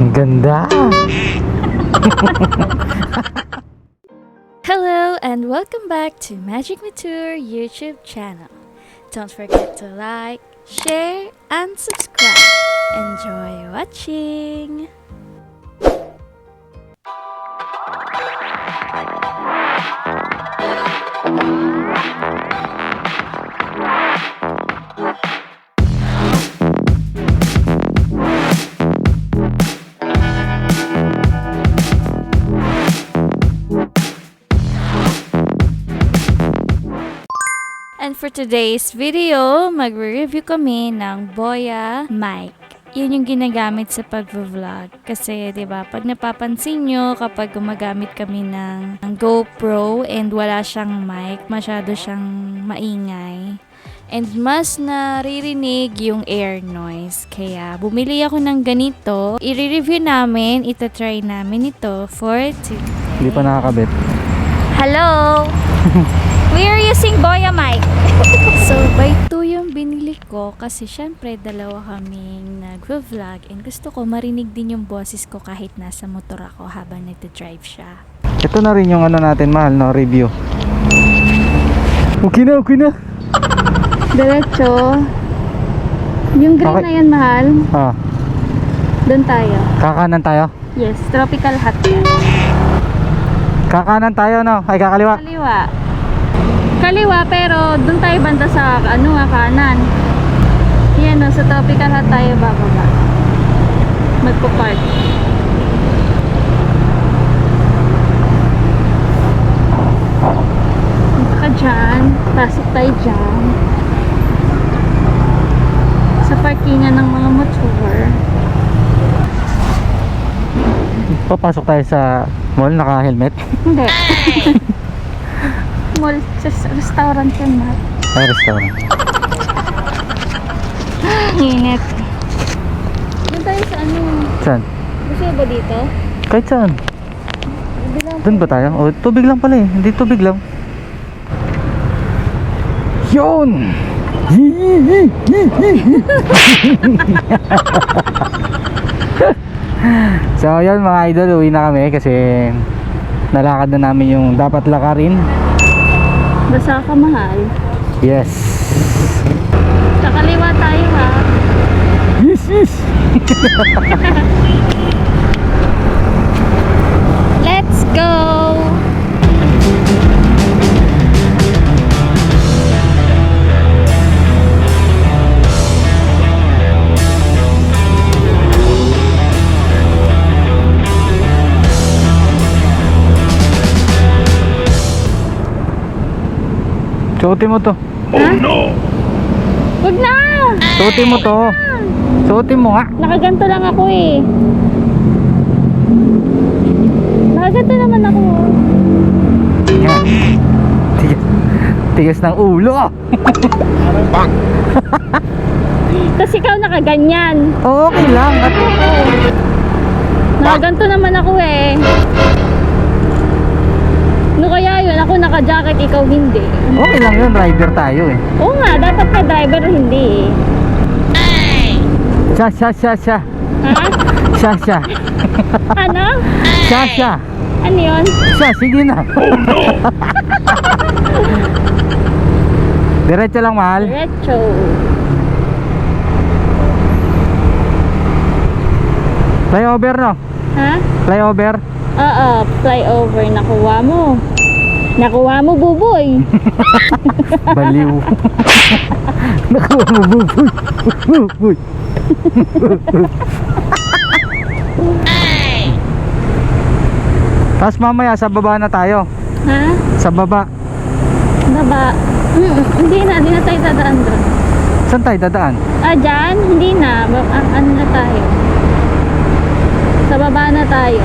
Ang ganda. Hello and welcome back to Magic Mature YouTube channel. Don't forget to like, share, and subscribe. Enjoy watching! And for today's video, magre-review kami ng BOYA mic. Yun yung ginagamit sa pag-vlog. Kasi, di ba, pag napapansin nyo, kapag gumagamit kami ng GoPro and wala siyang mic, masyado siyang maingay. And mas naririnig yung air noise. Kaya, bumili ako ng ganito. I-review namin, itatry namin ito for today. Hindi pa nakakabit. Hello! We are using BOYA mic. So, by 2 yung binili ko kasi syempre dalawa kaming nag-vlog and gusto ko marinig din yung boses ko kahit nasa motor ako habang nagda-drive siya. Ito na rin yung ano natin, mahal, no? Review. Okay na, okay na. Diretso. Yung green Okay. na yan, mahal. Ah, Doon tayo. kakanan tayo? Yes, tropical hot yan. Kakanan tayo, no? Ay, kakaliwa. Kaliwa. Kaliwa, pero doon tayo banda sa kanan. Yan o, sa tropical hot tayo bababa. Magpo-park. Punta ka dyan. Pasok tayo dyan. Sa parkingan ng mga motor. Papasok tayo sa mall, naka-helmet. Hindi. Mall, sa restaurant yan, Matt. Ay, restaurant. Init. Doon tayo sa ano? Saan? Gusto mo ba dito? Kahit saan? Bilang Doon ba tayo? O, tubig lang pala eh. Hindi tubig lang. Yun! So, yun mga idol, uwi na kami kasi nalakad na namin yung dapat lakarin. basa ka, mahal. Yes. Kakaliwa tayo, ha? Yes, yes. Let's go! Suotin mo to. Oh no! Wag na! Suotin mo to. Suotin mo nga. Nakaganto lang ako eh. Nakaganto naman ako. Yan. Tigas, tigas ng ulo. Tapos ikaw nakaganyan. Okay lang. At Nakaganto naman ako eh. No kaya yun, ako naka-jacket, ikaw hindi. okay lang yun, driver tayo eh. Oo nga, dapat ka driver hindi eh. Siya. Ha? Siya. Ano? Siya. Ano yun? Siya, sige na. Diretso lang, mahal. Diretso. Flyover, no? Ha? Flyover. Oo, flyover. Nakuha mo, buboy. Baliw. Nakuha mo, buboy. Tapos mamaya sa baba na tayo. Ha? Sa baba. Baba. Hindi na tayo dadaan doon. Saan tayo dadaan? Ah, dyan? Hindi na. Ano na tayo? Sa baba na tayo.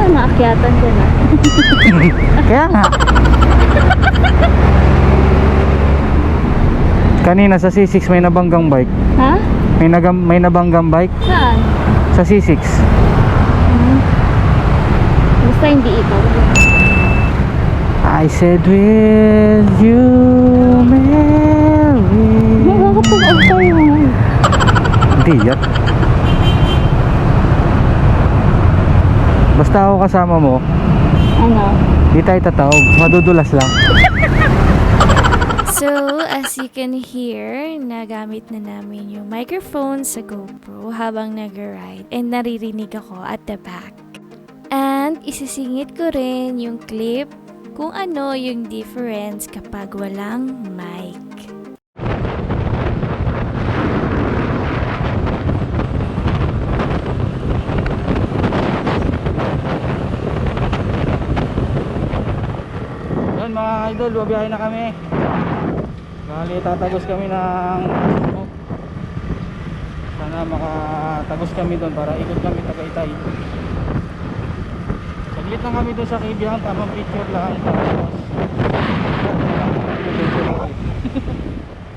Maakyatan ko na. Kaya nga. Kanina sa C6 may nabanggang bike. Ha? May nabanggang bike Saan? sa Sa C6. Basta hindi ikaw. I said, will you marry me? Nakakapag-out tayo. Hindi yan. Basta ako kasama mo, Ano? di tayo tatawag. Madudulas lang. So, as you can hear, nagamit na namin yung microphone sa GoPro habang nag-ride and naririnig ako at the back. And isisingit ko rin yung clip kung ano yung difference kapag walang mic. Yan mga idol, babiyahe na kami. Bali, tatagos kami ng sana makatagos kami doon para ikot kami Tagaytay. Saglit lang kami doon sa Kibiang, tamang picture lang.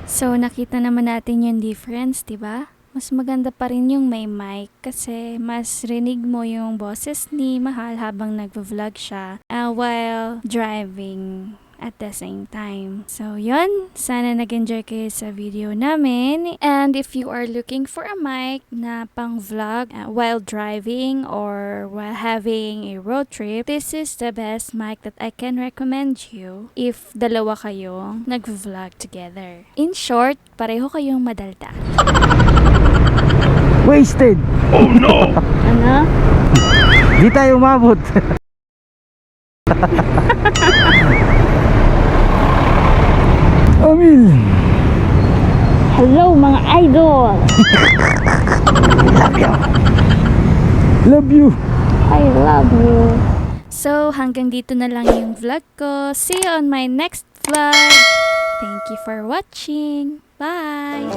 So, nakita naman natin yung difference, diba? Mas maganda pa rin yung may mic kasi mas rinig mo yung boses ni Mahal habang nagvo-vlog siya while driving at the same time. So, yun. Sana nag-enjoy kayo sa video namin. And if you are looking for a mic na pang-vlog while driving or while having a road trip, this is the best mic that I can recommend you if dalawa kayo nag-vlog together. In short, pareho kayong madaldal. Wasted! Oh no! Ano? Di tayo umabot. Amil! Hello mga idol! Love you! Love you! I love you! So, hanggang dito na lang yung vlog ko. See you on my next vlog! Thank you for watching! Bye!